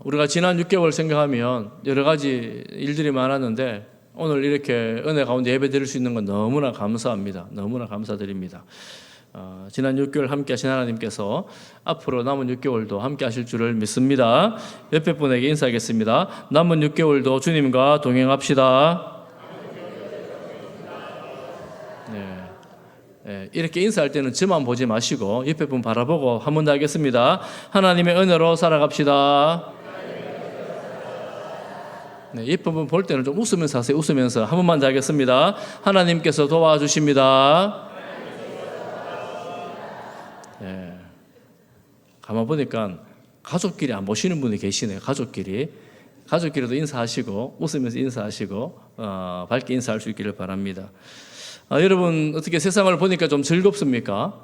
우리가 지난 6개월 생각하면 여러 가지 일들이 많았는데 오늘 이렇게 은혜 가운데 예배 드릴 수 있는 건 너무나 감사합니다. 너무나 감사드립니다. 지난 6개월 함께 하신 하나님께서 앞으로 남은 6개월도 함께 하실 줄을 믿습니다. 옆에 분에게 인사하겠습니다. 남은 6개월도 주님과 동행합시다. 이렇게 인사할 때는 저만 보지 마시고 옆에 분 바라보고 한 번 더 하겠습니다. 하나님의 은혜로 살아갑시다. 옆에 분 볼 때는 좀 웃으면서 하세요. 웃으면서 한 번만 더 하겠습니다. 하나님께서 도와주십니다. 가만 보니까 가족끼리 안 보시는 분이 계시네요. 가족끼리도 인사하시고 웃으면서 인사하시고 밝게 인사할 수 있기를 바랍니다. 여러분 어떻게 세상을 보니까 좀 즐겁습니까?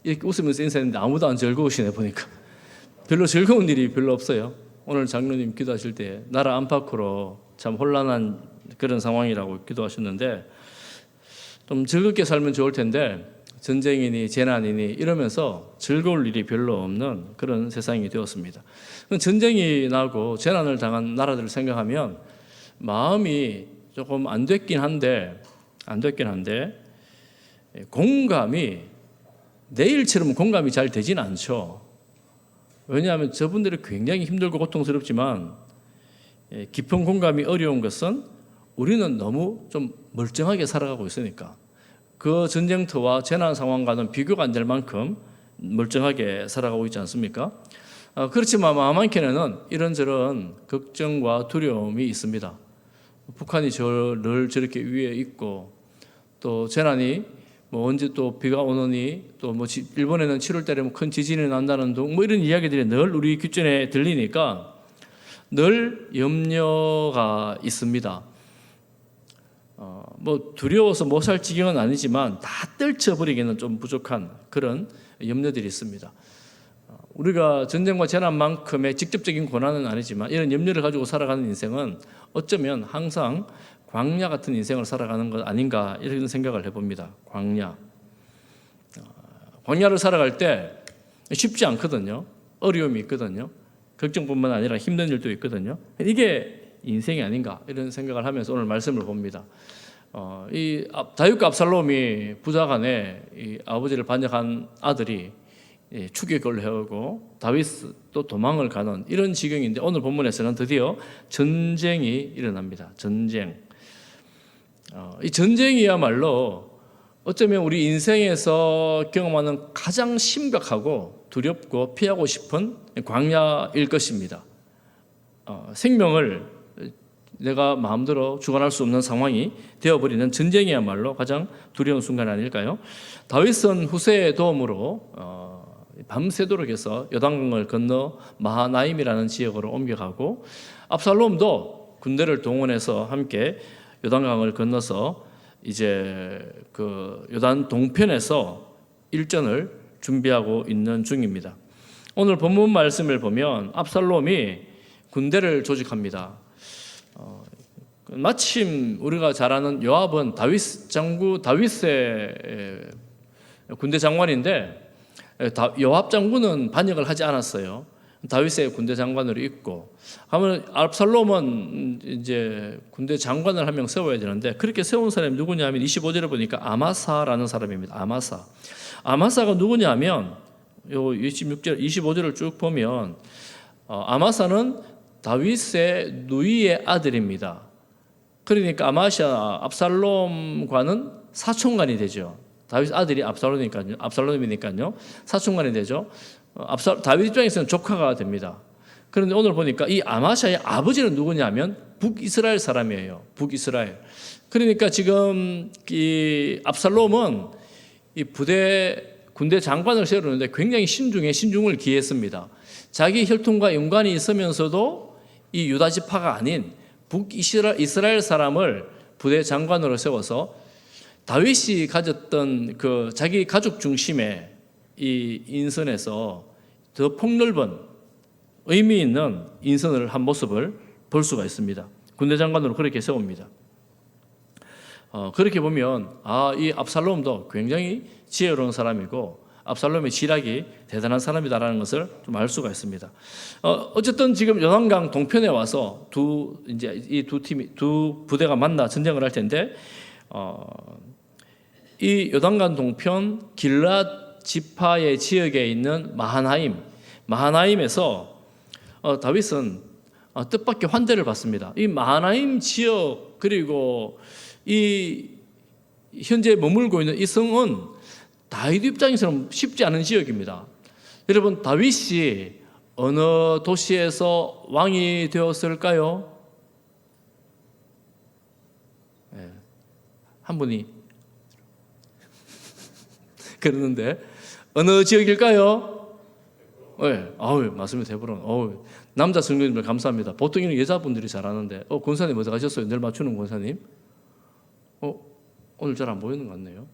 이렇게 웃으면서 인사했는데 아무도 안 즐거우시네 보니까. 별로 즐거운 일이 별로 없어요. 오늘 장로님 기도하실 때 나라 안팎으로 참 혼란한 그런 상황이라고 기도하셨는데 좀 즐겁게 살면 좋을 텐데 전쟁이니 재난이니 이러면서 즐거울 일이 별로 없는 그런 세상이 되었습니다. 전쟁이 나고 재난을 당한 나라들을 생각하면 마음이 조금 안 됐긴 한데 공감이 내일처럼 공감이 잘 되진 않죠. 왜냐하면 저분들이 굉장히 힘들고 고통스럽지만 깊은 공감이 어려운 것은 우리는 너무 좀 멀쩡하게 살아가고 있으니까 그 전쟁터와 재난 상황과는 비교가 안 될 만큼 멀쩡하게 살아가고 있지 않습니까? 그렇지만 마음 한켠에는 이런저런 걱정과 두려움이 있습니다. 북한이 늘 저렇게 위에 있고 또 재난이 언제 또 비가 오느니 또 일본에는 7월 달에 큰 지진이 난다는 등 이런 이야기들이 늘 우리 귓전에 들리니까 늘 염려가 있습니다. 두려워서 못 살 지경은 아니지만 다 떨쳐버리기는 좀 부족한 그런 염려들이 있습니다. 우리가 전쟁과 재난만큼의 직접적인 고난은 아니지만 이런 염려를 가지고 살아가는 인생은 어쩌면 항상 광야 같은 인생을 살아가는 것 아닌가 이런 생각을 해봅니다. 광야를 살아갈 때 쉽지 않거든요. 어려움이 있거든요. 걱정뿐만 아니라 힘든 일도 있거든요. 이게 인생이 아닌가 이런 생각을 하면서 오늘 말씀을 봅니다. 이 다윗과 압살롬이 부자간에 이 아버지를 반역한 아들이 추격을 해오고 다윗도 도망을 가는 이런 지경인데 오늘 본문에서는 드디어 전쟁이 일어납니다. 이 전쟁이야말로 어쩌면 우리 인생에서 경험하는 가장 심각하고 두렵고 피하고 싶은 광야일 것입니다. 생명을 내가 마음대로 주관할 수 없는 상황이 되어버리는 전쟁이야말로 가장 두려운 순간 아닐까요? 다윗은 후세의 도움으로 밤새도록 해서 요단강을 건너 마하나임이라는 지역으로 옮겨가고 압살롬도 군대를 동원해서 함께 요단강을 건너서 이제 그 요단 동편에서 일전을 준비하고 있는 중입니다. 오늘 본문 말씀을 보면 압살롬이 군대를 조직합니다. 마침 우리가 잘 아는 요압은 다윗의 군대 장관인데 요압 장군은 반역을 하지 않았어요. 다윗의 군대 장관으로 있고 하면 압살롬은 이제 군대 장관을 한 명 세워야 되는데 그렇게 세운 사람이 누구냐면 25절에 보니까 아마사라는 사람입니다. 아마사가 누구냐면 요 26절 25절을 쭉 보면 아마사는 다윗의 누이의 아들입니다. 그러니까 압살롬과는 사촌간이 되죠. 다윗 아들이 압살롬이니까요. 사촌간이 되죠. 다윗 입장에서는 조카가 됩니다. 그런데 오늘 보니까 이 아마샤의 아버지는 누구냐면 북이스라엘 사람이에요. 북이스라엘. 그러니까 지금 이 압살롬은 이 군대 장관을 세우는데 굉장히 신중을 기했습니다. 자기 혈통과 연관이 있으면서도 이 유다 지파가 아닌 북이스라엘 사람을 부대 장관으로 세워서 다윗이 가졌던 그 자기 가족 중심의 이 인선에서 더 폭넓은 의미 있는 인선을 한 모습을 볼 수가 있습니다. 군대 장관으로 그렇게 세웁니다. 그렇게 보면 이 압살롬도 굉장히 지혜로운 사람이고 압살롬의 지략이 대단한 사람이다라는 것을 좀 알 수가 있습니다. 어쨌든 지금 요단강 동편에 와서 두 부대가 만나 전쟁을 할 텐데, 이 요단강 동편 길랏 지파의 지역에 있는 마하나임에서 다윗은 뜻밖의 환대를 받습니다. 이 마하나임 지역, 그리고 이 현재 머물고 있는 이 성은 다윗 입장에서는 쉽지 않은 지역입니다. 여러분, 다윗이 어느 도시에서 왕이 되었을까요? 네. 한 분이 그러는데 어느 지역일까요? 네. 맞습니다. 헤브론. 남자 성도님들 감사합니다. 보통 이는 여자분들이 잘하는데, 권사님 어디 가셨어요? 늘 맞추는 권사님? 오늘 잘 안 보이는 것 같네요.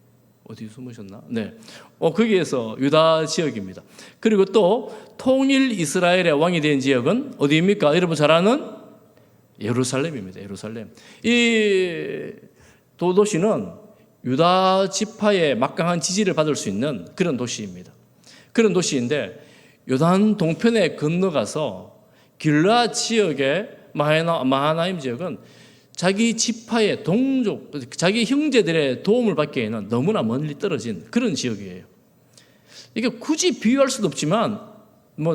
어디 숨으셨나? 네. 거기에서 유다 지역입니다. 그리고 또 통일 이스라엘의 왕이 된 지역은 어디입니까? 여러분 잘 아는 예루살렘입니다. 예루살렘. 이 도시는 유다 지파의 막강한 지지를 받을 수 있는 그런 도시입니다. 그런 도시인데, 요단 동편에 건너가서 길라 지역의 마하나임 지역은 자기 지파의 동족, 자기 형제들의 도움을 받기에는 너무나 멀리 떨어진 그런 지역이에요. 이게 굳이 비유할 수도 없지만,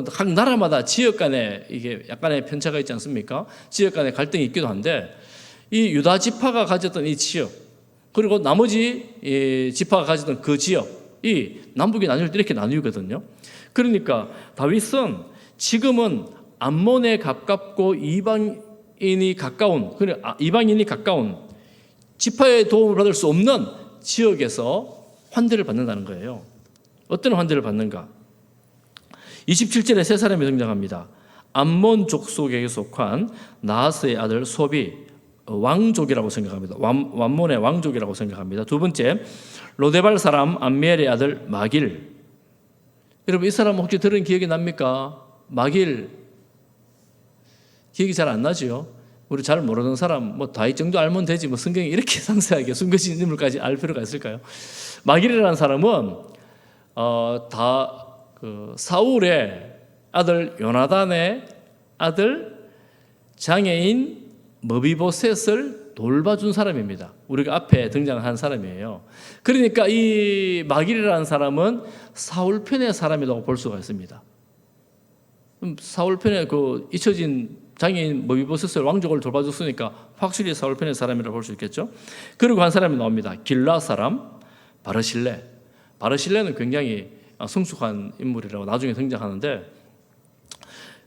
각 나라마다 지역 간에 이게 약간의 편차가 있지 않습니까? 지역 간에 갈등이 있기도 한데, 이 유다 지파가 가졌던 이 지역, 그리고 나머지 지파가 가졌던 그 지역이 남북이 나눌 때 이렇게 나뉘거든요. 그러니까 다윗은 지금은 암몬에 가깝고 이방인이 가까운 지파의 도움을 받을 수 없는 지역에서 환대를 받는다는 거예요. 어떤 환대를 받는가? 27절에 세 사람이 등장합니다. 암몬 족속에 속한 나하스의 아들 소비, 왕족이라고 생각합니다. 완몬의 왕족이라고 생각합니다. 두 번째, 로데발 사람 암미엘의 아들 마길. 여러분, 이 사람 혹시 들은 기억이 납니까? 마길. 기억이 잘 안 나죠? 우리 잘 모르는 사람, 다윗 정도 알면 되지, 성경에 이렇게 상세하게 숨겨진 인물까지 알 필요가 있을까요? 마길이라는 사람은 사울의 아들 요나단의 아들 장애인 머비보셋을 돌봐준 사람입니다. 우리가 앞에 등장한 사람이에요. 그러니까 이 마길이라는 사람은 사울 편의 사람이라고 볼 수가 있습니다. 사울 편에 잊혀진 장애인 머비보셋을 왕족을 돌봐줬으니까 확실히 사울 편의 사람이라고 볼 수 있겠죠. 그리고 한 사람이 나옵니다. 길라 사람 바르실레. 바르실레는 굉장히 성숙한 인물이라고 나중에 등장하는데,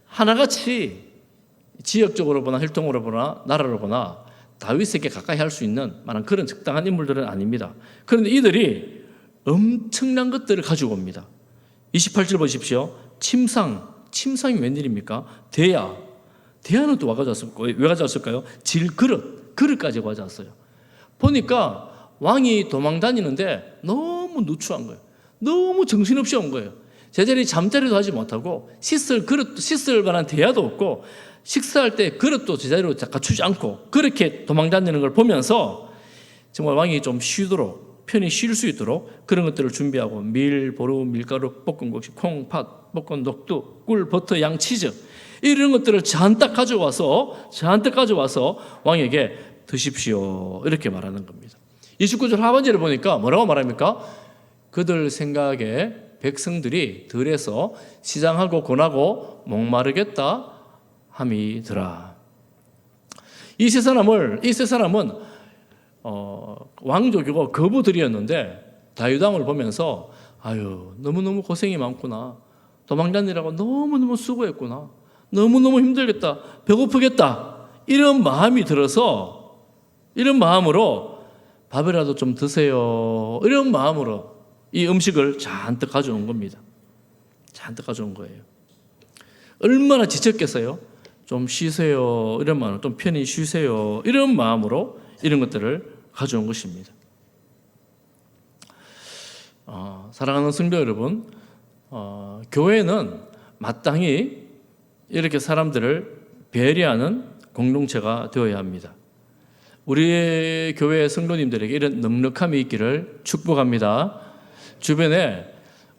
하나같이 지역적으로 보나 혈통으로 보나 나라로 보나 다윗에게 가까이 할 수 있는 만한 그런 적당한 인물들은 아닙니다. 그런데 이들이 엄청난 것들을 가지고 옵니다. 28절 보십시오. 침상이 웬일입니까? 대야는 또 왜 가져왔을까요? 그릇까지 가져왔어요. 보니까 왕이 도망 다니는데 너무 누추한 거예요. 너무 정신없이 온 거예요. 제자리 잠자리도 하지 못하고 씻을 만한 대야도 없고, 식사할 때 그릇도 제자리로 갖추지 않고 그렇게 도망 다니는 걸 보면서 정말 왕이 좀 편히 쉴 수 있도록 그런 것들을 준비하고, 밀, 보루, 밀가루, 볶은 곡식, 콩, 팥, 볶은 녹두, 꿀, 버터, 양, 치즈, 이런 것들을 잔뜩 가져와서 왕에게 드십시오, 이렇게 말하는 겁니다. 29절 하반절을 보니까 뭐라고 말합니까? 그들 생각에 백성들이 들에서 시장하고 권하고 목마르겠다 함이더라. 이 세 사람은 왕족이고 거부들이었는데, 다윗 왕을 보면서 너무너무 고생이 많구나, 도망다니라고 너무너무 수고했구나, 너무너무 힘들겠다, 배고프겠다, 이런 마음이 들어서, 이런 마음으로 밥이라도 좀 드세요, 이런 마음으로 이 음식을 잔뜩 가져온 겁니다. 잔뜩 가져온 거예요. 얼마나 지쳤겠어요? 좀 쉬세요, 이런 마음으로, 좀 편히 쉬세요, 이런 마음으로 이런 것들을 가져온 것입니다. 사랑하는 성도 여러분, 교회는 마땅히 이렇게 사람들을 배려하는 공동체가 되어야 합니다. 우리의 교회 성도님들에게 이런 넉넉함이 있기를 축복합니다. 주변에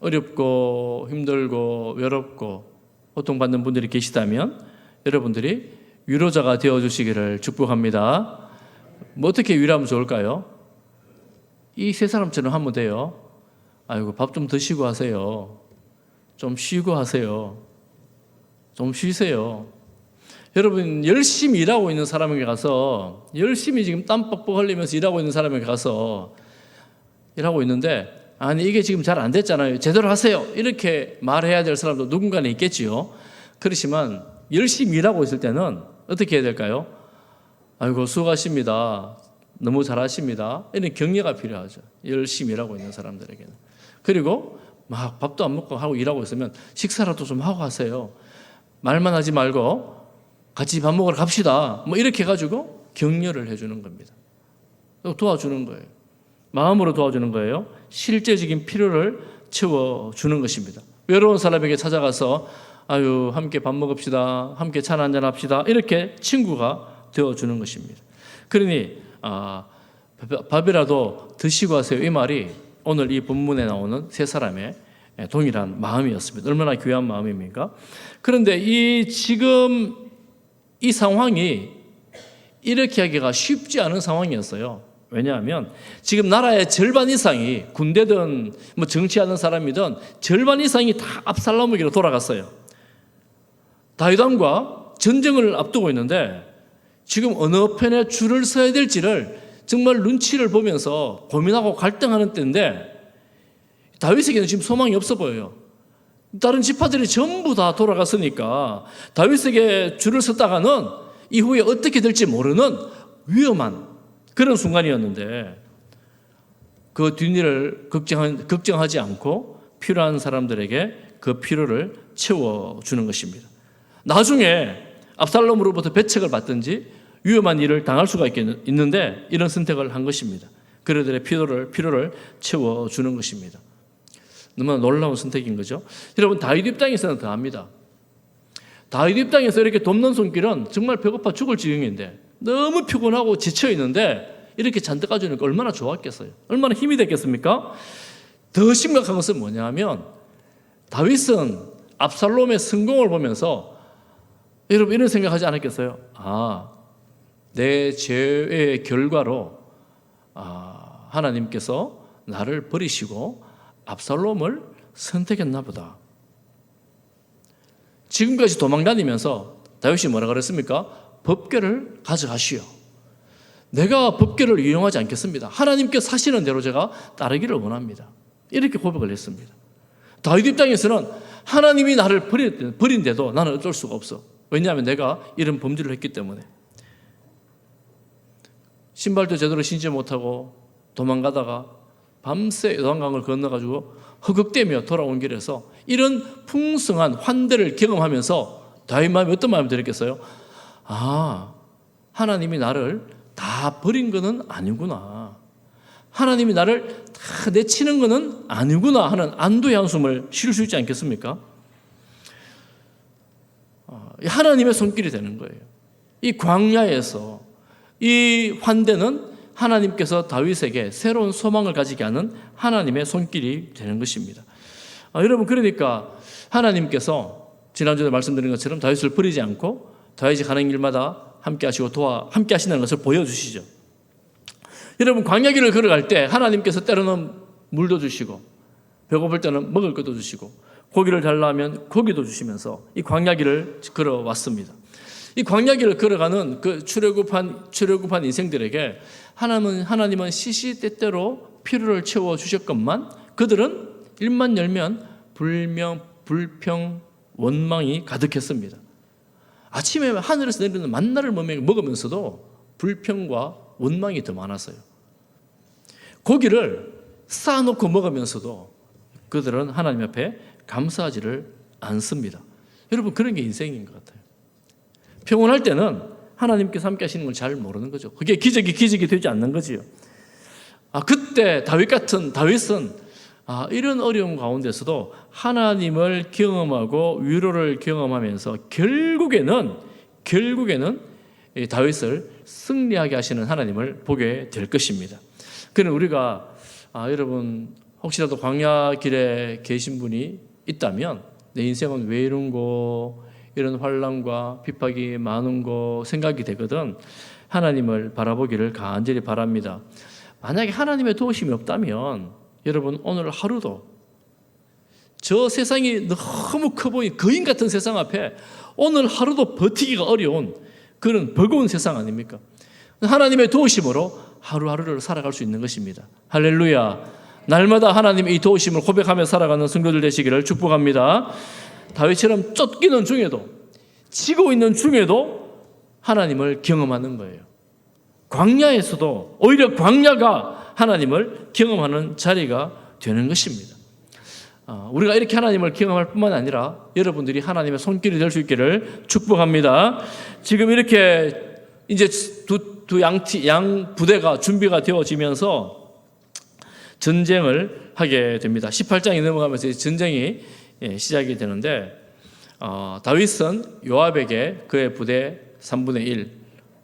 어렵고 힘들고 외롭고 고통받는 분들이 계시다면 여러분들이 위로자가 되어주시기를 축복합니다. 뭐 어떻게 위로하면 좋을까요? 이 세 사람처럼 하면 돼요. 아이고 밥 좀 드시고 하세요. 좀 쉬고 하세요. 좀 쉬세요. 여러분 열심히 일하고 있는 사람에게 가서 열심히 지금 땀 뻑뻑 흘리면서 일하고 있는 사람에게 가서 일하고 있는데 아니 이게 지금 잘 안 됐잖아요. 제대로 하세요. 이렇게 말해야 될 사람도 누군가는 있겠지요. 그렇지만 열심히 일하고 있을 때는 어떻게 해야 될까요? 아이고 수고하십니다. 너무 잘하십니다. 이런 격려가 필요하죠. 열심히 일하고 있는 사람들에게는. 그리고 막 밥도 안 먹고 하고 일하고 있으면 식사라도 좀 하고 하세요. 말만 하지 말고 같이 밥 먹으러 갑시다. 뭐 이렇게 해가지고 격려를 해주는 겁니다. 도와주는 거예요. 마음으로 도와주는 거예요. 실제적인 필요를 채워주는 것입니다. 외로운 사람에게 찾아가서 아유 함께 밥 먹읍시다. 함께 차 한잔 합시다. 이렇게 친구가 되어주는 것입니다. 그러니 밥이라도 드시고 하세요. 이 말이 오늘 이 본문에 나오는 세 사람의 동일한 마음이었습니다. 얼마나 귀한 마음입니까? 그런데 지금 이 상황이 이렇게 하기가 쉽지 않은 상황이었어요. 왜냐하면 지금 나라의 절반 이상이 군대든 뭐 정치하는 사람이든 절반 이상이 다 압살롬에게로 돌아갔어요. 다윗 왕과 전쟁을 앞두고 있는데 지금 어느 편에 줄을 서야 될지를 정말 눈치를 보면서 고민하고 갈등하는 때인데 다윗에게는 지금 소망이 없어 보여요. 다른 지파들이 전부 다 돌아갔으니까 다윗에게 줄을 섰다가는 이후에 어떻게 될지 모르는 위험한 그런 순간이었는데 그 뒷일을 걱정하지 않고 필요한 사람들에게 그 필요를 채워주는 것입니다. 나중에 압살롬으로부터 배척을 받든지 위험한 일을 당할 수가 있는데 이런 선택을 한 것입니다. 그들의 필요를 채워주는 것입니다. 너무나 놀라운 선택인 거죠. 여러분 다윗 입장에서는 더합니다. 다윗 입장에서 이렇게 돕는 손길은 정말 배고파 죽을 지경인데 너무 피곤하고 지쳐 있는데 이렇게 잔뜩 가져오니까 얼마나 좋았겠어요. 얼마나 힘이 됐겠습니까? 더 심각한 것은 뭐냐면 다윗은 압살롬의 성공을 보면서 여러분 이런 생각하지 않았겠어요? 내 죄의 결과로 하나님께서 나를 버리시고 압살롬을 선택했나 보다. 지금까지 도망다니면서 다윗이 뭐라 그랬습니까? 법궤를 가져가시오. 내가 법궤를 이용하지 않겠습니다. 하나님께서 하시는 대로 제가 따르기를 원합니다. 이렇게 고백을 했습니다. 다윗 입장에서는 하나님이 나를 버린데도 나는 어쩔 수가 없어. 왜냐하면 내가 이런 범죄를 했기 때문에. 신발도 제대로 신지 못하고 도망가다가 밤새 요단강을 건너가지고 허걱대며 돌아온 길에서 이런 풍성한 환대를 경험하면서 다윗 마음이 어떤 마음이 들었겠어요? 하나님이 나를 다 버린 거는 아니구나. 하나님이 나를 다 내치는 거는 아니구나 하는 안도의 한숨을 쉴 수 있지 않겠습니까? 하나님의 손길이 되는 거예요. 이 광야에서 이 환대는 하나님께서 다윗에게 새로운 소망을 가지게 하는 하나님의 손길이 되는 것입니다. 여러분 그러니까 하나님께서 지난주에 말씀드린 것처럼 다윗을 버리지 않고 다윗이 가는 길마다 함께 하시고 함께 하시는 것을 보여주시죠. 여러분 광야길을 걸어갈 때 하나님께서 때로는 물도 주시고 배고플 때는 먹을 것도 주시고 고기를 달라 하면 고기도 주시면서 이 광야길을 걸어왔습니다. 이 광야길을 걸어가는 그 출애굽한 인생들에게 하나님은 시시때때로 필요를 채워주셨건만 그들은 입만 열면 불평, 원망이 가득했습니다. 아침에 하늘에서 내리는 만나를 먹으면서도 불평과 원망이 더 많았어요. 고기를 쌓아놓고 먹으면서도 그들은 하나님 앞에 감사하지를 않습니다. 여러분 그런 게 인생인 것 같아요. 평온할 때는 하나님께서 함께 하시는 걸 잘 모르는 거죠. 그게 기적이 되지 않는 거지요. 그때 다윗은 이런 어려움 가운데서도 하나님을 경험하고 위로를 경험하면서 결국에는 이 다윗을 승리하게 하시는 하나님을 보게 될 것입니다. 그는 우리가 여러분 혹시라도 광야 길에 계신 분이 있다면 내 인생은 왜 이런고, 이런 환난과 핍박이 많은 거 생각이 되거든 하나님을 바라보기를 간절히 바랍니다. 만약에 하나님의 도우심이 없다면 여러분 오늘 하루도 저 세상이 너무 커 보이는 거인 같은 세상 앞에 오늘 하루도 버티기가 어려운 그런 버거운 세상 아닙니까? 하나님의 도우심으로 하루하루를 살아갈 수 있는 것입니다. 할렐루야. 날마다 하나님의 이 도우심을 고백하며 살아가는 성도들 되시기를 축복합니다. 다윗처럼 쫓기는 중에도, 지고 있는 중에도 하나님을 경험하는 거예요. 광야에서도 오히려 광야가 하나님을 경험하는 자리가 되는 것입니다. 우리가 이렇게 하나님을 경험할 뿐만 아니라 여러분들이 하나님의 손길이 될 수 있기를 축복합니다. 지금 이렇게 이제 두 양 부대가 준비가 되어지면서 전쟁을 하게 됩니다. 18장이 넘어가면서 전쟁이 시작이 되는데 다윗은 요압에게 그의 부대 3분의 1,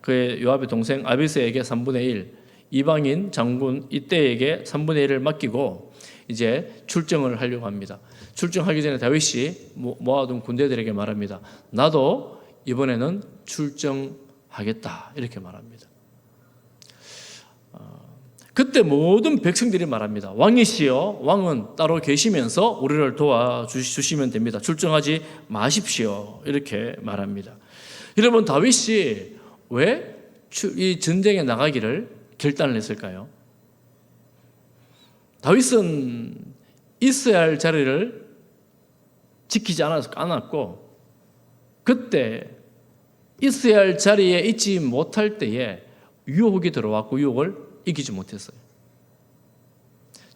그의 요압의 동생 아비스에게 3분의 1, 이방인 장군 이때에게 3분의 1을 맡기고 이제 출정을 하려고 합니다. 출정하기 전에 다윗이 모아둔 군대들에게 말합니다. 나도 이번에는 출정하겠다 이렇게 말합니다. 그때 모든 백성들이 말합니다. 왕이시여, 왕은 따로 계시면서 우리를 도와주시면 됩니다. 출정하지 마십시오 이렇게 말합니다. 여러분 다윗이 왜 이 전쟁에 나가기를 결단을 했을까요? 다윗은 있어야 할 자리를 지키지 않았고 그때 있어야 할 자리에 있지 못할 때에 유혹이 들어왔고 유혹을 이기지 못했어요.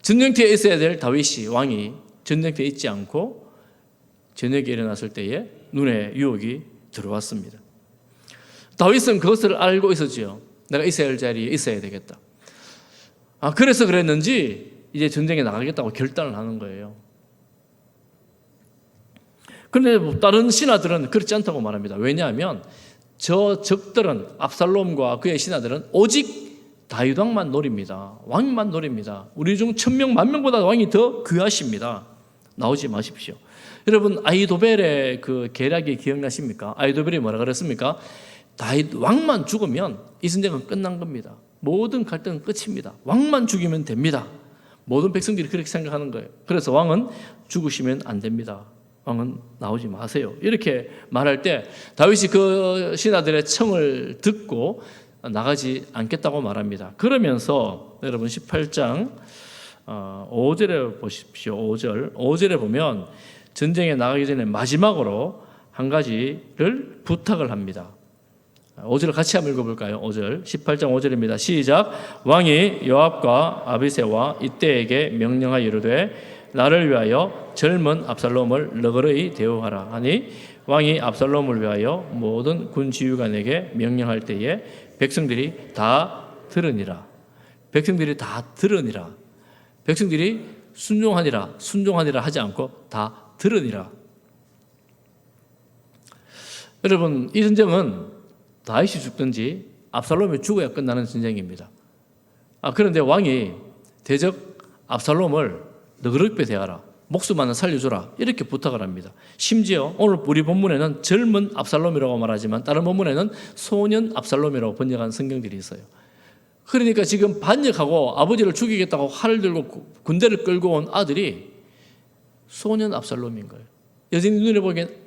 전쟁터에 있어야 될 다윗이 왕이 전쟁터에 있지 않고 저녁에 일어났을 때에 눈에 유혹이 들어왔습니다. 다윗은 그것을 알고 있었지요. 내가 있어야 할 자리에 있어야 되겠다. 그래서 그랬는지 이제 전쟁에 나가겠다고 결단을 하는 거예요. 그런데 다른 신하들은 그렇지 않다고 말합니다. 왜냐하면 저 적들은 압살롬과 그의 신하들은 오직 다윗 왕만 노립니다. 왕만 노립니다. 우리 중 1000명, 10,000명보다 왕이 더 귀하십니다. 나오지 마십시오. 여러분 아히도벨의 그 계략이 기억나십니까? 아히도벨이 뭐라 그랬습니까? 다윗 왕만 죽으면 이 전쟁은 끝난 겁니다. 모든 갈등은 끝입니다. 왕만 죽이면 됩니다. 모든 백성들이 그렇게 생각하는 거예요. 그래서 왕은 죽으시면 안 됩니다. 왕은 나오지 마세요. 이렇게 말할 때 다윗이 그 신하들의 청을 듣고 나가지 않겠다고 말합니다. 그러면서 여러분 18장 5절에 보십시오. 5절에 보면 전쟁에 나가기 전에 마지막으로 한 가지를 부탁을 합니다. 5절을 같이 한번 읽어볼까요? 5절 18장 5절입니다. 시작. 왕이 요압과 아비새와 이때에게 명령하여 이르되 나를 위하여 젊은 압살롬을 너그러이 대우하라 하니 왕이 압살롬을 위하여 모든 군 지휘관에게 명령할 때에 백성들이 다 들으니라. 백성들이 다 들으니라. 백성들이 순종하니라 하지 않고 다 들으니라. 여러분 이 전쟁은 다윗이 죽든지 압살롬이 죽어야 끝나는 전쟁입니다. 그런데 왕이 대적 압살롬을 너그럽게 대하라. 목숨 하나 살려주라. 이렇게 부탁을 합니다. 심지어 오늘 우리 본문에는 젊은 압살롬이라고 말하지만 다른 본문에는 소년 압살롬이라고 번역한 성경들이 있어요. 그러니까 지금 반역하고 아버지를 죽이겠다고 활을 들고 군대를 끌고 온 아들이 소년 압살롬인 거예요. 여전히 눈에 보기엔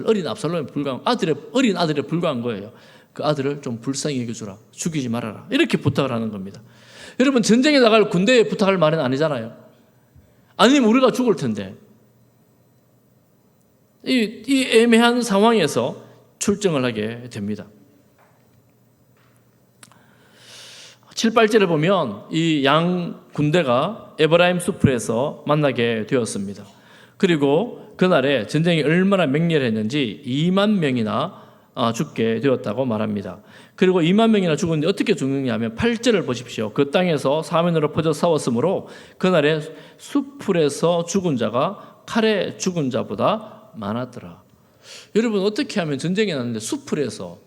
어린 압살롬에 불과한 어린 아들에 불과한 거예요. 그 아들을 좀 불쌍히 여겨주라. 죽이지 말아라. 이렇게 부탁을 하는 겁니다. 여러분 전쟁에 나갈 군대에 부탁할 말은 아니잖아요. 아니면 우리가 죽을 텐데 이 애매한 상황에서 출정을 하게 됩니다. 7, 8절에 보면 이 양 군대가 에브라임 수풀에서 만나게 되었습니다. 그리고 그날에 전쟁이 얼마나 맹렬했는지 2만 명이나 죽게 되었다고 말합니다. 그리고 2만 명이나 죽었는데 어떻게 죽느냐 하면 8절을 보십시오. 그 땅에서 사면으로 퍼져 싸웠으므로 그날에 수풀에서 죽은 자가 칼에 죽은 자보다 많았더라. 여러분 어떻게 하면 전쟁이 났는데 수풀에서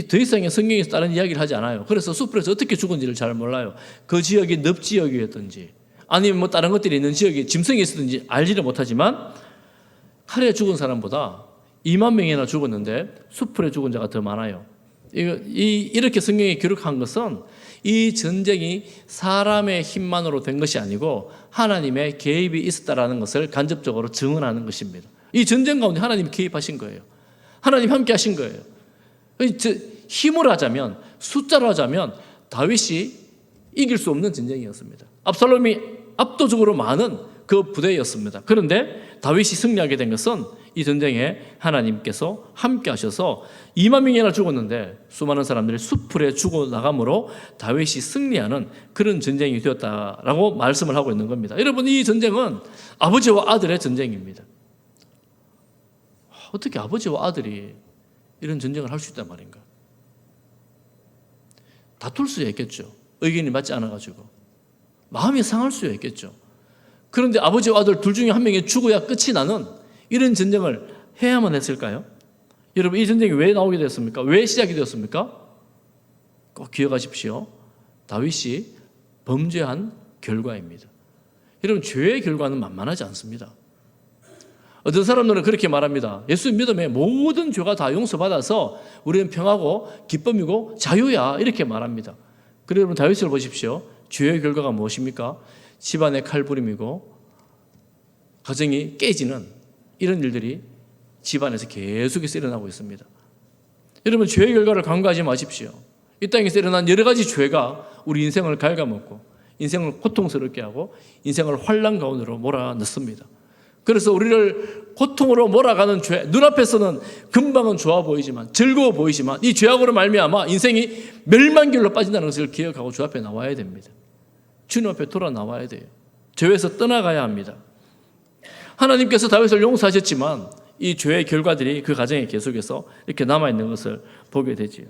더 이상의 성경에서 다른 이야기를 하지 않아요. 그래서 수풀에서 어떻게 죽은지를 잘 몰라요. 그 지역이 늪지역이었든지 아니면 뭐 다른 것들이 있는 지역에 짐승이 있었든지 알지를 못하지만 칼에 죽은 사람보다 2만 명이나 죽었는데 수풀에 죽은 자가 더 많아요. 이렇게 성경에 기록한 것은 이 전쟁이 사람의 힘만으로 된 것이 아니고 하나님의 개입이 있었다라는 것을 간접적으로 증언하는 것입니다. 이 전쟁 가운데 하나님이 개입하신 거예요. 하나님 함께 하신 거예요. 힘으로 하자면, 숫자로 하자면 다윗이 이길 수 없는 전쟁이었습니다. 압살롬이 압도적으로 많은 그 부대였습니다. 그런데 다윗이 승리하게 된 것은 이 전쟁에 하나님께서 함께 하셔서 2만 명이나 죽었는데 수많은 사람들이 수풀에 죽어나감으로 다윗이 승리하는 그런 전쟁이 되었다라고 말씀을 하고 있는 겁니다. 여러분, 이 전쟁은 아버지와 아들의 전쟁입니다. 어떻게 아버지와 아들이 이런 전쟁을 할 수 있단 말인가? 다툴 수 있겠죠. 의견이 맞지 않아가지고 마음이 상할 수 있겠죠. 그런데 아버지와 아들 둘 중에 한 명이 죽어야 끝이 나는 이런 전쟁을 해야만 했을까요? 여러분, 이 전쟁이 왜 나오게 됐습니까? 왜 시작이 되었습니까? 꼭 기억하십시오. 다윗이 범죄한 결과입니다. 여러분, 죄의 결과는 만만하지 않습니다. 어떤 사람들은 그렇게 말합니다. 예수 믿음에 모든 죄가 다 용서받아서 우리는 평하고 기쁨이고 자유야, 이렇게 말합니다. 그래서 여러분, 다윗을 보십시오. 죄의 결과가 무엇입니까? 집안의 칼부림이고 가정이 깨지는 이런 일들이 집안에서 계속해서 일어나고 있습니다. 여러분, 죄의 결과를 간과하지 마십시오. 이 땅에서 일어난 여러 가지 죄가 우리 인생을 갉아먹고 인생을 고통스럽게 하고 인생을 환난 가운데로 몰아넣습니다. 그래서 우리를 고통으로 몰아가는 죄, 눈앞에서는 금방은 좋아 보이지만, 즐거워 보이지만 이 죄악으로 말미암아 인생이 멸망길로 빠진다는 것을 기억하고 주 앞에 나와야 됩니다. 주님 앞에 돌아 나와야 돼요. 죄에서 떠나가야 합니다. 하나님께서 다윗을 용서하셨지만 이 죄의 결과들이 그 가정에 계속해서 이렇게 남아있는 것을 보게 되지요.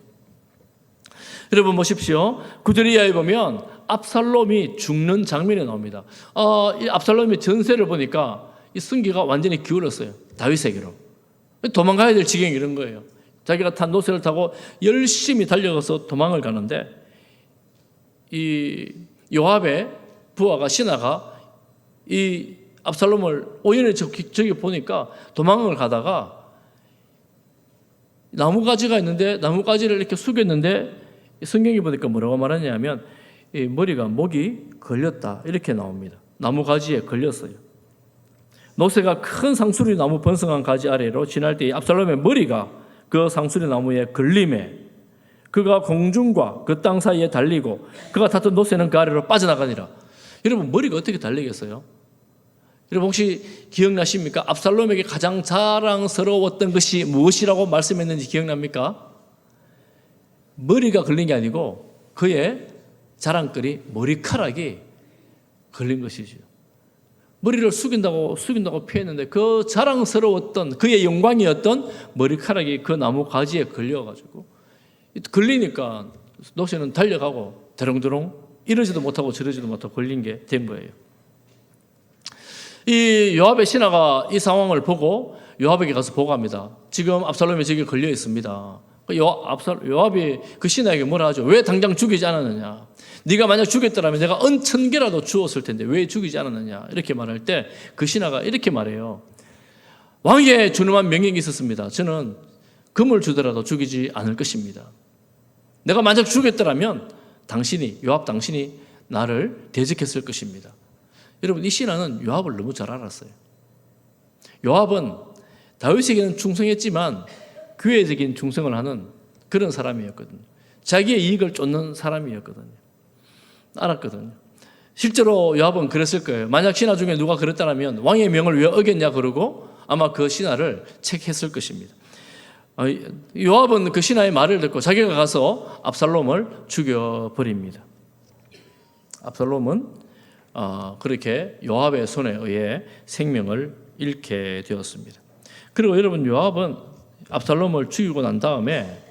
여러분 보십시오. 구절 이하에 보면 압살롬이 죽는 장면이 나옵니다. 이 압살롬의 전세를 보니까 이 승기가 완전히 기울었어요. 다윗에게로. 도망가야 될 지경이 이런 거예요. 자기가 탄 노새를 타고 열심히 달려가서 도망을 가는데 이 요압의 부하가 신하가 이 압살롬을 우연히 저기 보니까 도망을 가다가 나무가지가 있는데 나무가지를 이렇게 숙였는데 성경이 보니까 뭐라고 말하냐면 이 머리가 목이 걸렸다 이렇게 나옵니다. 나무가지에 걸렸어요. 노새가 큰 상수리 나무 번성한 가지 아래로 지날 때 압살롬의 머리가 그 상수리 나무에 걸림에 그가 공중과 그 땅 사이에 달리고 그가 탔던 노새는 그 아래로 빠져나가니라. 여러분, 머리가 어떻게 달리겠어요? 여러분, 혹시 기억나십니까? 압살롬에게 가장 자랑스러웠던 것이 무엇이라고 말씀했는지 기억납니까? 머리가 걸린 게 아니고 그의 자랑거리 머리카락이 걸린 것이죠. 머리를 숙인다고 피했는데 그 자랑스러웠던 그의 영광이었던 머리카락이 그 나무 가지에 걸려가지고 걸리니까 노새는 달려가고 대롱대롱 이러지도 못하고 저러지도 못하고 걸린 게 된 거예요. 이 요압의 신하가 이 상황을 보고 요압에게 가서 보고합니다. 지금 압살롬이 저기 걸려 있습니다. 요압이 그 신하에게 뭐라 하죠? 왜 당장 죽이지 않았느냐? 네가 만약 죽였더라면 내가 은 1000개라도 주었을 텐데 왜 죽이지 않았느냐? 이렇게 말할 때 그 신하가 이렇게 말해요. 왕에게 준엄한 명령이 있었습니다. 저는 금을 주더라도 죽이지 않을 것입니다. 내가 만약 죽였더라면 요압 당신이 나를 대적했을 것입니다. 여러분, 이 신하는 요압을 너무 잘 알았어요. 요압은 다윗에게는 충성했지만 교회적인 충성을 하는 그런 사람이었거든요. 자기의 이익을 쫓는 사람이었거든요. 알았거든요. 실제로 요압은 그랬을 거예요. 만약 신하 중에 누가 그랬다면 왕의 명을 왜 어겼냐 그러고 아마 그 신하를 책했을 것입니다. 요압은 그 신하의 말을 듣고 자기가 가서 압살롬을 죽여버립니다. 압살롬은 그렇게 요압의 손에 의해 생명을 잃게 되었습니다. 그리고 여러분, 요압은 압살롬을 죽이고 난 다음에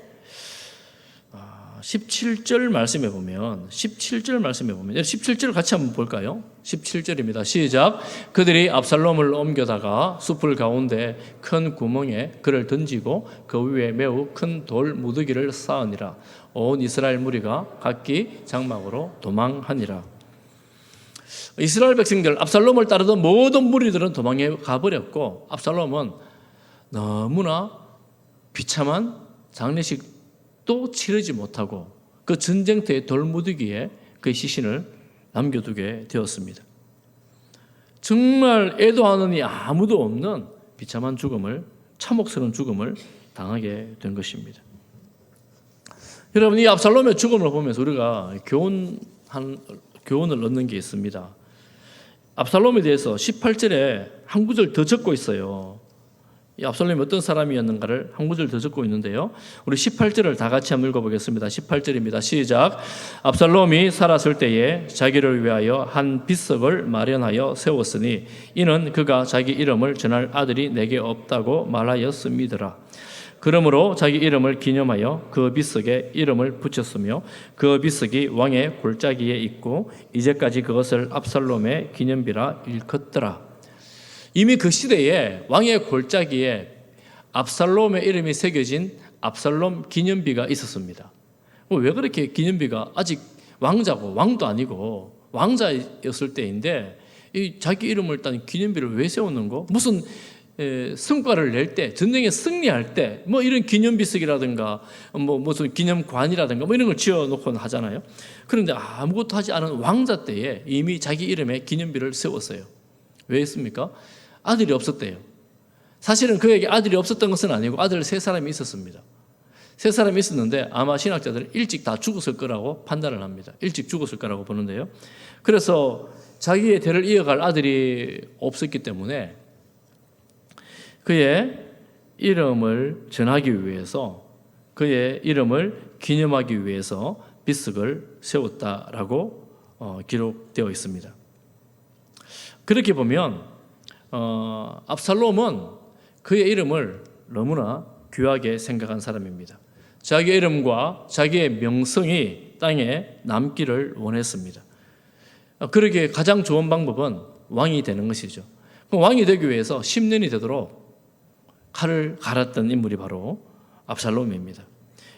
17절 말씀에 보면 17절 같이 한번 볼까요? 17절입니다. 시작. 그들이 압살롬을 옮겨다가 숲을 가운데 큰 구멍에 그를 던지고 그 위에 매우 큰 돌 무더기를 쌓으니라. 온 이스라엘 무리가 각기 장막으로 도망하니라. 이스라엘 백성들 압살롬을 따르던 모든 무리들은 도망해 가버렸고 압살롬은 너무나 비참한 장례식도 치르지 못하고 그 전쟁터의 돌무더기에 그의 시신을 남겨두게 되었습니다. 정말 애도하느니 아무도 없는 비참한 죽음을, 참혹스러운 죽음을 당하게 된 것입니다. 여러분, 이 압살롬의 죽음을 보면서 우리가 교훈을 얻는 게 있습니다. 압살롬에 대해서 18절에 한 구절 더 적고 있어요. 이 압살롬이 어떤 사람이었는가를 한 구절 더 적고 있는데요. 우리 18절을 다 같이 한번 읽어보겠습니다. 18절입니다. 시작. 압살롬이 살았을 때에 자기를 위하여 한 빗석을 마련하여 세웠으니 이는 그가 자기 이름을 전할 아들이 내게 없다고 말하였음이더라. 그러므로 자기 이름을 기념하여 그 빗석에 이름을 붙였으며 그 빗석이 왕의 골짜기에 있고 이제까지 그것을 압살롬의 기념비라 일컫더라. 이미 그 시대에 왕의 골짜기에 압살롬의 이름이 새겨진 압살롬 기념비가 있었습니다. 왜 그렇게 기념비가 아직 왕자고 왕도 아니고 왕자였을 때인데 이 자기 이름을 딴 기념비를 왜 세우는 거? 무슨 성과를 낼 때, 전쟁에 승리할 때, 뭐 이런 기념비석이라든가, 뭐 무슨 기념관이라든가, 뭐 이런 걸 지어놓고 하잖아요. 그런데 아무것도 하지 않은 왕자 때에 이미 자기 이름에 기념비를 세웠어요. 왜 했습니까? 아들이 없었대요. 사실은 그에게 아들이 없었던 것은 아니고 아들 세 사람이 있었습니다. 세 사람이 있었는데 아마 신학자들은 일찍 다 죽었을 거라고 판단을 합니다. 일찍 죽었을 거라고 보는데요. 그래서 자기의 대를 이어갈 아들이 없었기 때문에 그의 이름을 전하기 위해서, 그의 이름을 기념하기 위해서 빗석을 세웠다라고 기록되어 있습니다. 그렇게 보면 압살롬은 그의 이름을 너무나 귀하게 생각한 사람입니다. 자기의 이름과 자기의 명성이 땅에 남기를 원했습니다. 그러기에 가장 좋은 방법은 왕이 되는 것이죠. 왕이 되기 위해서 10년이 되도록 칼을 갈았던 인물이 바로 압살롬입니다.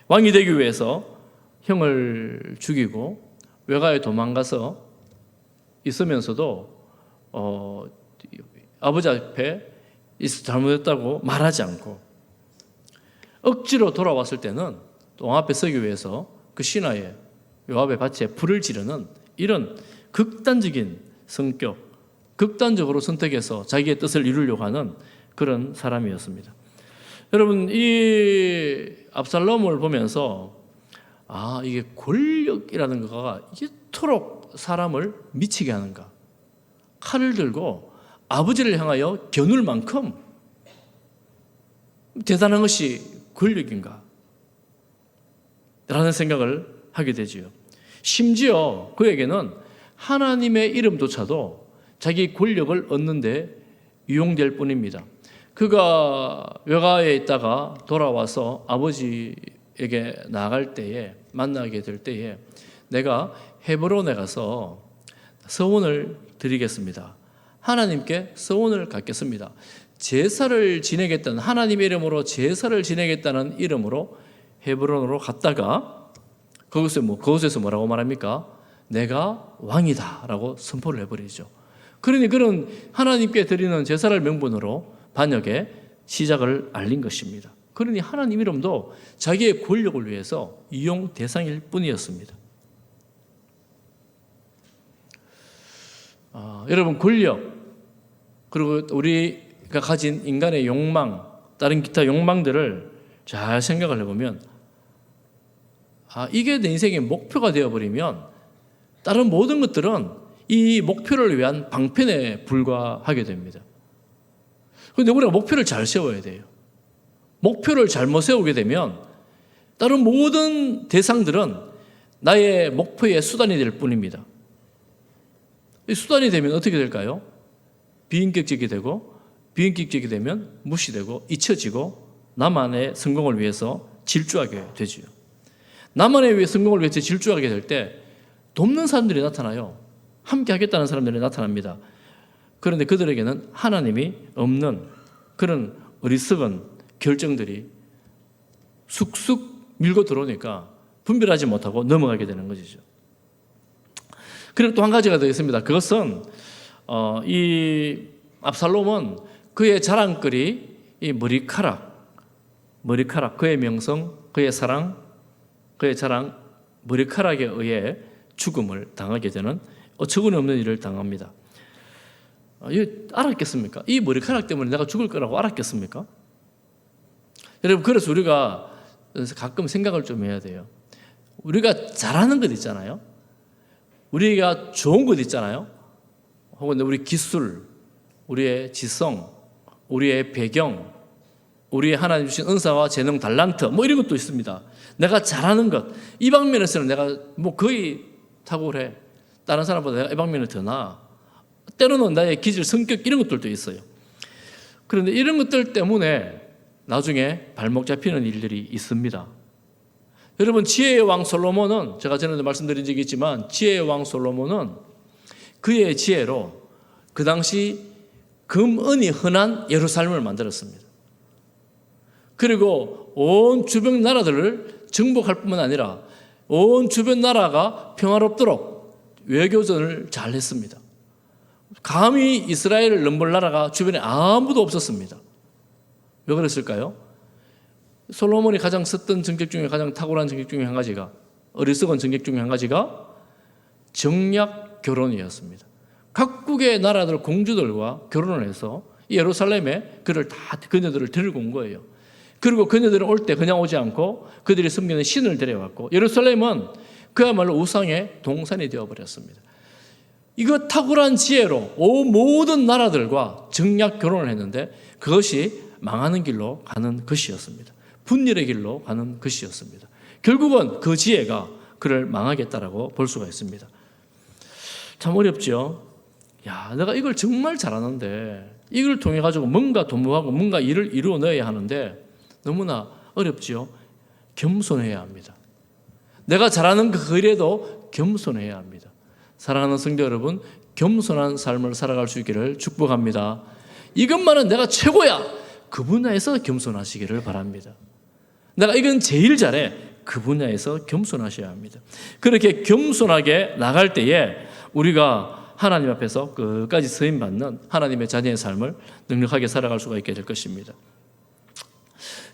왕이 되기 위해서 형을 죽이고 외가에 도망가서 있으면서도 아버지 앞에 잘못했다고 말하지 않고 억지로 돌아왔을 때는 또 왕 앞에 서기 위해서 그 신하의 요압의 밭에 불을 지르는 이런 극단적인 성격, 극단적으로 선택해서 자기의 뜻을 이루려고 하는 그런 사람이었습니다. 여러분, 이 압살롬을 보면서 이게 권력이라는 거가 이토록 사람을 미치게 하는가. 칼을 들고 아버지를 향하여 겨눌 만큼 대단한 것이 권력인가 라는 생각을 하게 되지요. 심지어 그에게는 하나님의 이름조차도 자기 권력을 얻는 데 유용될 뿐입니다. 그가 외가에 있다가 돌아와서 아버지에게 나갈 때에, 만나게 될 때에 내가 헤브론에 가서 서원을 드리겠습니다. 하나님께 서원을 갖겠습니다. 제사를 지내겠다는, 하나님의 이름으로 제사를 지내겠다는 이름으로 헤브론으로 갔다가 그곳에서 뭐라고 말합니까? 내가 왕이다 라고 선포를 해버리죠. 그러니 그런 하나님께 드리는 제사를 명분으로 반역의 시작을 알린 것입니다. 그러니 하나님 이름도 자기의 권력을 위해서 이용 대상일 뿐이었습니다. 여러분, 권력 그리고 우리가 가진 인간의 욕망, 다른 기타 욕망들을 잘 생각을 해보면 이게 내 인생의 목표가 되어버리면 다른 모든 것들은 이 목표를 위한 방편에 불과하게 됩니다. 그런데 우리가 목표를 잘 세워야 돼요. 목표를 잘못 세우게 되면 다른 모든 대상들은 나의 목표의 수단이 될 뿐입니다. 이 수단이 되면 어떻게 될까요? 비인격적이 되고, 비인격적이 되면 무시되고 잊혀지고 나만의 성공을 위해서 질주하게 되지요. 나만의 성공을 위해서 질주하게 될 때 돕는 사람들이 나타나요. 함께 하겠다는 사람들이 나타납니다. 그런데 그들에게는 하나님이 없는 그런 어리석은 결정들이 쑥쑥 밀고 들어오니까 분별하지 못하고 넘어가게 되는 것이죠. 그리고 또 한 가지가 더 있습니다. 그것은 이 압살롬은 그의 자랑거리, 이 머리카락, 그의 명성, 그의 사랑, 그의 자랑, 머리카락에 의해 죽음을 당하게 되는 어처구니없는 일을 당합니다. 알았겠습니까? 이 머리카락 때문에 내가 죽을 거라고 알았겠습니까? 여러분, 그래서 우리가 가끔 생각을 좀 해야 돼요. 우리가 잘하는 것 있잖아요. 우리가 좋은 것 있잖아요. 혹은 우리 기술, 우리의 지성, 우리의 배경, 우리의 하나님 주신 은사와 재능, 달란트 뭐 이런 것도 있습니다. 내가 잘하는 것, 이 방면에서는 내가 뭐 거의 탁월해. 다른 사람보다 내가 이 방면을 더 나아. 때로는 나의 기질, 성격 이런 것들도 있어요. 그런데 이런 것들 때문에 나중에 발목 잡히는 일들이 있습니다. 여러분, 지혜의 왕 솔로몬은, 제가 전에도 말씀드린 적이 있지만, 지혜의 왕 솔로몬은 그의 지혜로 그 당시 금은이 흔한 예루살렘을 만들었습니다. 그리고 온 주변 나라들을 정복할 뿐만 아니라 온 주변 나라가 평화롭도록 외교전을 잘 했습니다. 감히 이스라엘을 넘볼 나라가 주변에 아무도 없었습니다. 왜 그랬을까요? 솔로몬이 가장 썼던 정책 중에 가장 탁월한 정책 중에 한 가지가, 어리석은 정책 중에 한 가지가 정략 결혼이었습니다. 각국의 나라들 공주들과 결혼을 해서 예루살렘에 그녀들을 데리고 온 거예요. 그리고 그녀들은 올 때 그냥 오지 않고 그들이 섬기는 신을 데려왔고, 예루살렘은 그야말로 우상의 동산이 되어버렸습니다. 이거 탁월한 지혜로 모든 나라들과 정략 결혼을 했는데 그것이 망하는 길로 가는 것이었습니다. 분열의 길로 가는 것이었습니다. 결국은 그 지혜가 그를 망하게 했다라고 볼 수가 있습니다. 참 어렵죠. 야, 내가 이걸 정말 잘하는데 이걸 통해 가지고 뭔가 도모하고 뭔가 일을 이루어 넣어야 하는데 너무나 어렵죠. 겸손해야 합니다. 내가 잘하는 그 일에도 겸손해야 합니다. 사랑하는 성도 여러분, 겸손한 삶을 살아갈 수 있기를 축복합니다. 이것만은 내가 최고야, 그 분야에서 겸손하시기를 바랍니다. 내가 이건 제일 잘해, 그 분야에서 겸손하셔야 합니다. 그렇게 겸손하게 나갈 때에 우리가 하나님 앞에서 끝까지 쓰임받는 하나님의 자녀의 삶을 능력하게 살아갈 수가 있게 될 것입니다.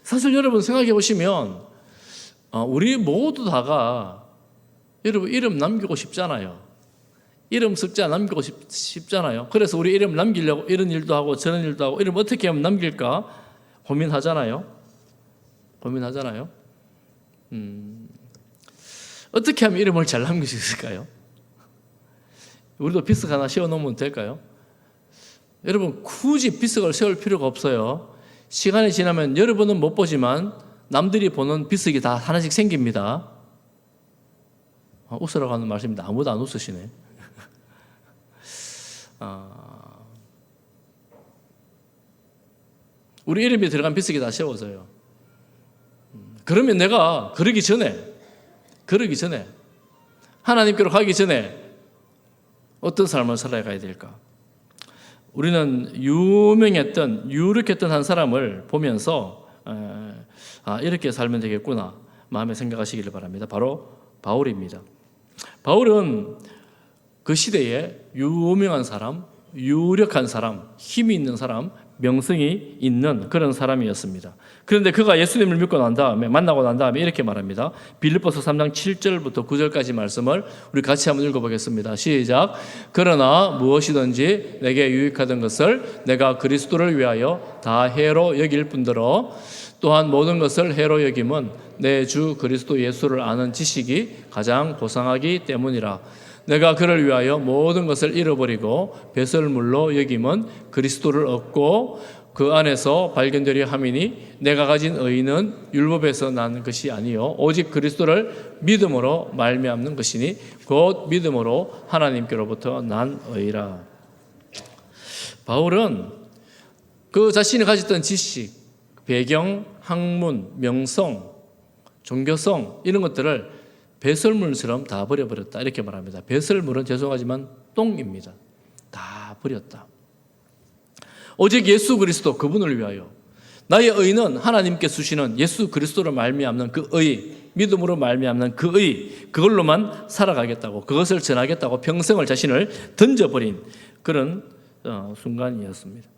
사실 여러분 생각해 보시면 우리 모두 다가 여러분 이름 남기고 싶잖아요. 이름 석자 남기고 싶잖아요. 그래서 우리 이름 남기려고 이런 일도 하고 저런 일도 하고, 이름 어떻게 하면 남길까 고민하잖아요. 어떻게 하면 이름을 잘 남길 수 있을까요? 우리도 비석 하나 세워놓으면 될까요? 여러분, 굳이 비석을 세울 필요가 없어요. 시간이 지나면 여러분은 못 보지만 남들이 보는 비석이 다 하나씩 생깁니다. 웃으라고 하는 말씀입니다. 아무도 안 웃으시네. 우리 이름이 들어간 비석이 다 세워져요. 그러면 내가 그러기 전에 하나님께로 가기 전에 어떤 삶을 살아가야 될까? 우리는 유력했던 한 사람을 보면서 이렇게 살면 되겠구나 마음에 생각하시기를 바랍니다. 바로 바울입니다. 바울은 그 시대에 유명한 사람, 유력한 사람, 힘이 있는 사람, 명성이 있는 그런 사람이었습니다. 그런데 그가 예수님을 믿고 만나고 난 다음에 이렇게 말합니다. 빌립보서 3장 7절부터 9절까지 말씀을 우리 같이 한번 읽어보겠습니다. 시작. 그러나 무엇이든지 내게 유익하던 것을 내가 그리스도를 위하여 다 해로 여길 뿐더러 또한 모든 것을 해로 여김은 내 주 그리스도 예수를 아는 지식이 가장 고상하기 때문이라. 내가 그를 위하여 모든 것을 잃어버리고 배설물로 여김은 그리스도를 얻고 그 안에서 발견되려 함이니 내가 가진 의는 율법에서 난 것이 아니요 오직 그리스도를 믿음으로 말미암는 것이니 곧 믿음으로 하나님께로부터 난 의라. 바울은 그 자신이 가졌던 지식, 배경, 학문, 명성, 종교성 이런 것들을 배설물처럼 다 버려버렸다 이렇게 말합니다. 배설물은 죄송하지만 똥입니다. 다 버렸다. 오직 예수 그리스도 그분을 위하여 나의 의는 하나님께 주시는 예수 그리스도를 말미암는 그 의, 믿음으로 말미암는 그 의, 그걸로만 살아가겠다고, 그것을 전하겠다고 평생을 자신을 던져버린 그런 순간이었습니다.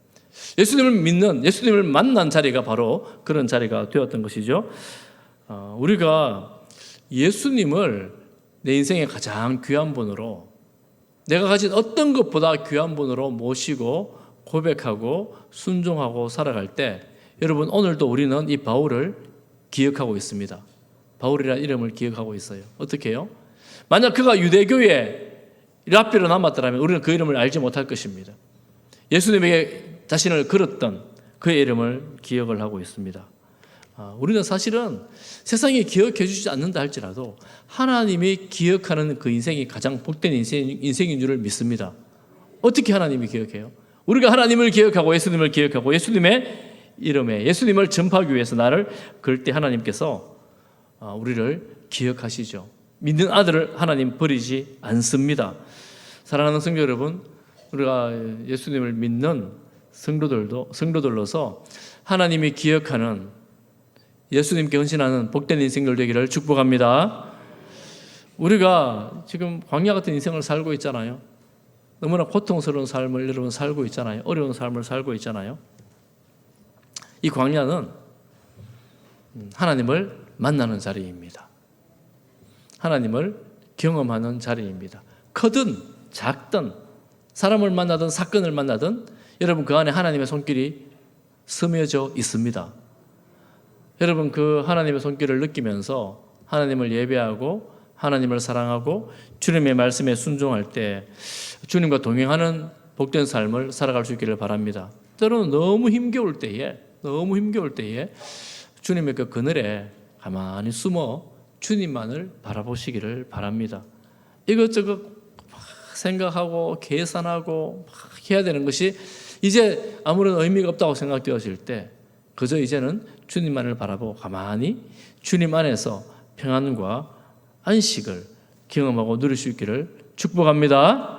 예수님을 믿는, 예수님을 만난 자리가 바로 그런 자리가 되었던 것이죠. 우리가 예수님을 내 인생의 가장 귀한 분으로, 내가 가진 어떤 것보다 귀한 분으로 모시고 고백하고 순종하고 살아갈 때, 여러분 오늘도 우리는 이 바울을 기억하고 있습니다. 바울이라는 이름을 기억하고 있어요. 어떻게 해요? 만약 그가 유대교의 랍비로 남았더라면 우리는 그 이름을 알지 못할 것입니다. 예수님에게 자신을 걸었던 그의 이름을 기억을 하고 있습니다. 우리는 사실은 세상이 기억해 주지 않는다 할지라도 하나님이 기억하는 그 인생이 가장 복된 인생인 줄을 믿습니다. 어떻게 하나님이 기억해요? 우리가 하나님을 기억하고 예수님을 기억하고 예수님의 이름에 예수님을 전파하기 위해서 나를 걸 때 하나님께서 우리를 기억하시죠. 믿는 아들을 하나님 버리지 않습니다. 사랑하는 성도 여러분, 우리가 예수님을 믿는 성도들로서 하나님이 기억하는 예수님께 헌신하는 복된 인생들 되기를 축복합니다. 우리가 지금 광야 같은 인생을 살고 있잖아요. 너무나 고통스러운 삶을 여러분 살고 있잖아요. 어려운 삶을 살고 있잖아요. 이 광야는 하나님을 만나는 자리입니다. 하나님을 경험하는 자리입니다. 크든 작든 사람을 만나든 사건을 만나든 여러분 그 안에 하나님의 손길이 스며져 있습니다. 여러분 그 하나님의 손길을 느끼면서 하나님을 예배하고 하나님을 사랑하고 주님의 말씀에 순종할 때 주님과 동행하는 복된 삶을 살아갈 수 있기를 바랍니다. 때로는 너무 힘겨울 때에 주님의 그 그늘에 가만히 숨어 주님만을 바라보시기를 바랍니다. 이것저것 막 생각하고 계산하고 막 해야 되는 것이 이제 아무런 의미가 없다고 생각되어질 때 그저 이제는 주님만을 바라보고 가만히 주님 안에서 평안과 안식을 경험하고 누릴 수 있기를 축복합니다.